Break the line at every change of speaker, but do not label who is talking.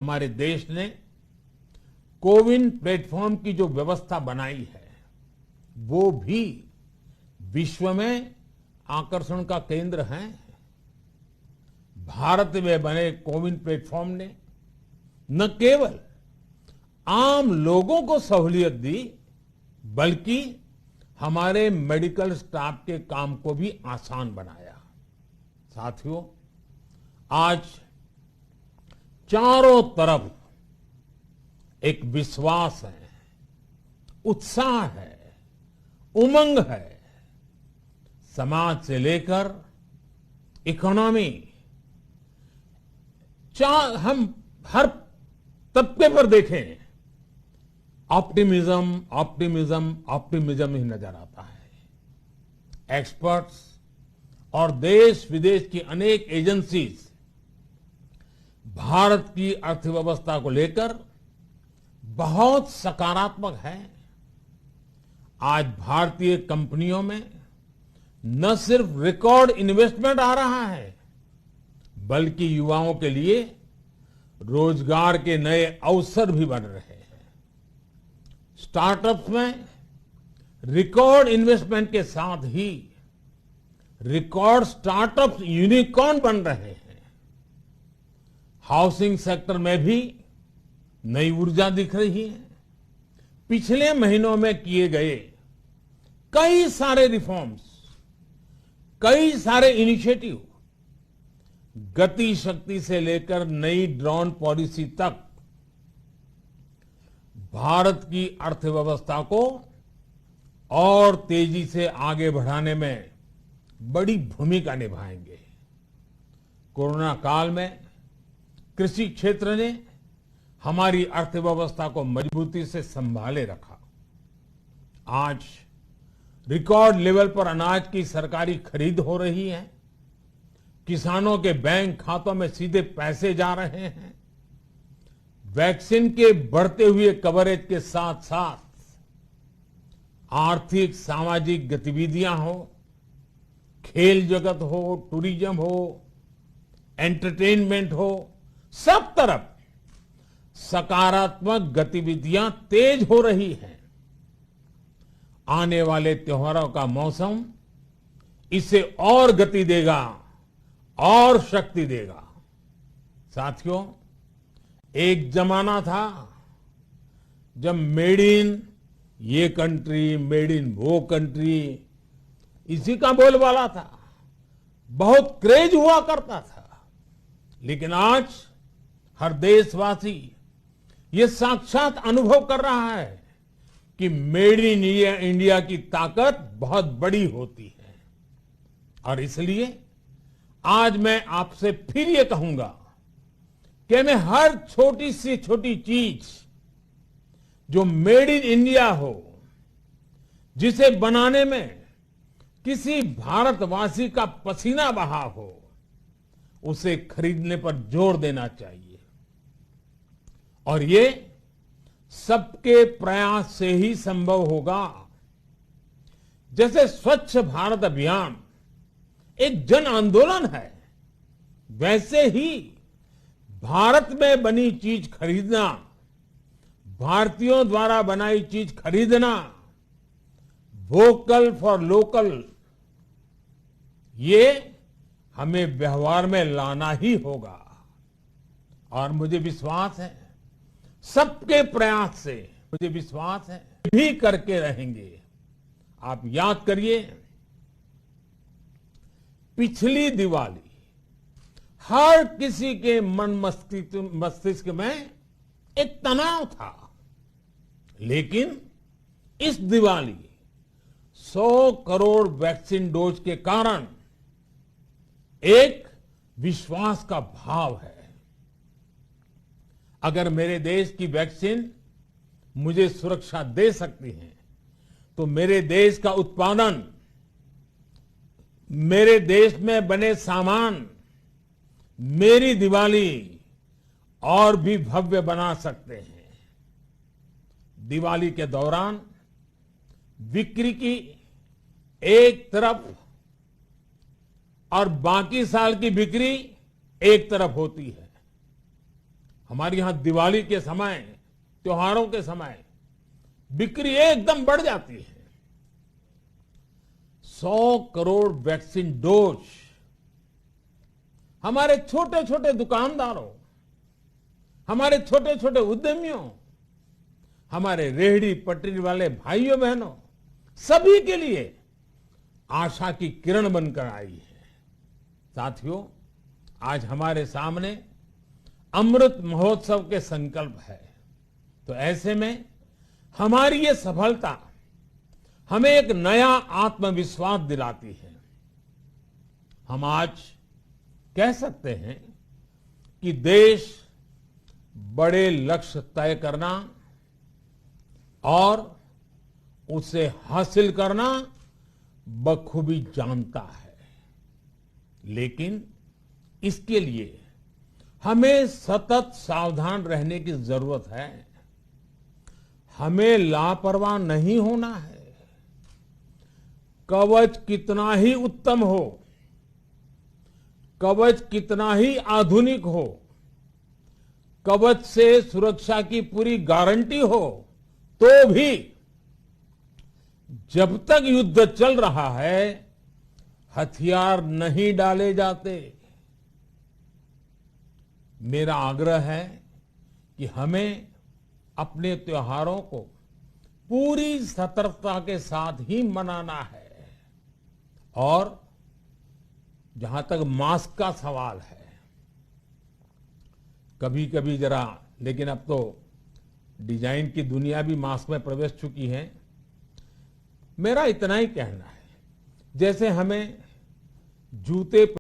हमारे देश ने कोविन प्लेटफॉर्म की जो व्यवस्था बनाई है वो भी विश्व में आकर्षण का केंद्र है। भारत में बने कोविन प्लेटफॉर्म ने न केवल आम लोगों को सहूलियत दी बल्कि हमारे मेडिकल स्टाफ के काम को भी आसान बनाया। साथियों, आज चारों तरफ एक विश्वास है, उत्साह है, उमंग है। समाज से लेकर इकोनॉमी, हम हर तबके पर देखें, ऑप्टिमिज्म ऑप्टिमिज्म ऑप्टिमिज्म ही नजर आता है। एक्सपर्ट्स और देश विदेश की अनेक एजेंसीज भारत की अर्थव्यवस्था को लेकर बहुत सकारात्मक है। आज भारतीय कंपनियों में न सिर्फ रिकॉर्ड इन्वेस्टमेंट आ रहा है बल्कि युवाओं के लिए रोजगार के नए अवसर भी बन रहे हैं। स्टार्टअप्स में रिकॉर्ड इन्वेस्टमेंट के साथ ही रिकॉर्ड स्टार्टअप्स यूनिकॉर्न बन रहे हैं। हाउसिंग सेक्टर में भी नई ऊर्जा दिख रही है। पिछले महीनों में किए गए कई सारे रिफॉर्म्स, कई सारे इनिशिएटिव, गति शक्ति से लेकर नई ड्रोन पॉलिसी तक भारत की अर्थव्यवस्था को और तेजी से आगे बढ़ाने में बड़ी भूमिका निभाएंगे। कोरोना काल में कृषि क्षेत्र ने हमारी अर्थव्यवस्था को मजबूती से संभाले रखा। आज रिकॉर्ड लेवल पर अनाज की सरकारी खरीद हो रही है। किसानों के बैंक खातों में सीधे पैसे जा रहे हैं। वैक्सीन के बढ़ते हुए कवरेज के साथ साथ आर्थिक सामाजिक गतिविधियां हो, खेल जगत हो, टूरिज्म हो, एंटरटेनमेंट हो, सब तरफ सकारात्मक गतिविधियां तेज हो रही हैं। आने वाले त्योहारों का मौसम इसे और गति देगा और शक्ति देगा। साथियों, एक जमाना था जब मेड इन ये कंट्री, मेड इन वो कंट्री, इसी का बोलबाला था, बहुत क्रेज हुआ करता था। लेकिन आज हर देशवासी ये साक्षात अनुभव कर रहा है कि मेड इन इंडिया की ताकत बहुत बड़ी होती है। और इसलिए आज मैं आपसे फिर ये कहूंगा कि मैं हर छोटी से छोटी चीज जो मेड इन इंडिया हो, जिसे बनाने में किसी भारतवासी का पसीना बहा हो, उसे खरीदने पर जोर देना चाहिए। और ये सबके प्रयास से ही संभव होगा। जैसे स्वच्छ भारत अभियान एक जन आंदोलन है, वैसे ही भारत में बनी चीज खरीदना, भारतीयों द्वारा बनाई चीज खरीदना, वोकल फॉर लोकल, ये हमें व्यवहार में लाना ही होगा। और मुझे विश्वास है, सबके प्रयास से मुझे विश्वास है भी करके रहेंगे। आप याद करिए, पिछली दिवाली हर किसी के मन मस्तिष्क में एक तनाव था, लेकिन इस दिवाली 100 करोड़ वैक्सीन डोज के कारण एक विश्वास का भाव है। अगर मेरे देश की वैक्सीन मुझे सुरक्षा दे सकती है तो मेरे देश का उत्पादन, मेरे देश में बने सामान मेरी दिवाली और भी भव्य बना सकते हैं। दिवाली के दौरान बिक्री की एक तरफ और बाकी साल की बिक्री एक तरफ होती है। हमारे यहां दिवाली के समय, त्योहारों के समय बिक्री एकदम बढ़ जाती है। 100 करोड़ वैक्सीन डोज हमारे छोटे छोटे दुकानदारों, हमारे छोटे छोटे उद्यमियों, हमारे रेहड़ी पटरी वाले भाइयों बहनों, सभी के लिए आशा की किरण बनकर आई है। साथियों, आज हमारे सामने अमृत महोत्सव के संकल्प है, तो ऐसे में हमारी ये सफलता हमें एक नया आत्मविश्वास दिलाती है। हम आज कह सकते हैं कि देश बड़े लक्ष्य तय करना और उसे हासिल करना बखूबी जानता है, लेकिन इसके लिए हमें सतत सावधान रहने की जरूरत है। हमें लापरवाह नहीं होना है। कवच कितना ही उत्तम हो, कवच कितना ही आधुनिक हो, कवच से सुरक्षा की पूरी गारंटी हो, तो भी जब तक युद्ध चल रहा है हथियार नहीं डाले जाते। मेरा आग्रह है कि हमें अपने त्योहारों को पूरी सतर्कता के साथ ही मनाना है। और जहां तक मास्क का सवाल है, कभी कभी जरा, लेकिन अब तो डिजाइन की दुनिया भी मास्क में प्रवेश चुकी है। मेरा इतना ही कहना है, जैसे हमें जूते